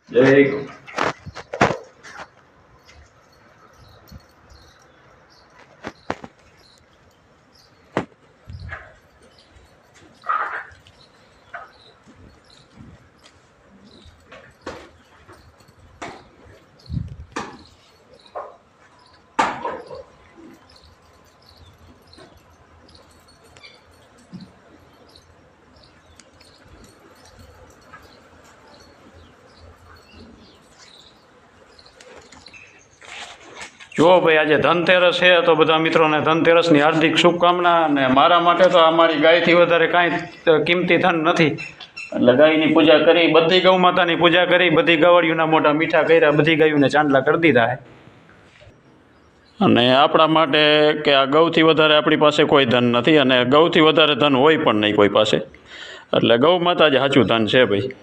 જય ગૌ. જો ભાઈ આજે ધનતેરસ છે તો બધા મિત્રોને ધનતેરસની હાર્દિક શુભકામના. અને મારા માટે તો અમારી ગાયથી વધારે કાંઈ કિંમતી ધન નથી, એટલે ગાયની પૂજા કરી, બધી ગૌ માતાની પૂજા કરી, બધી ગવાળીઓના મોઢા મીઠા કર્યા, બધી ગાયોને ચાંદલા કરી દીધા છે. અને આપણા માટે કે આ ગૌથી વધારે આપણી પાસે કોઈ ધન નથી, અને ગૌથી વધારે ધન હોય પણ નહીં કોઈ પાસે, એટલે ગૌ માતા જ સાચું ધન છે ભાઈ.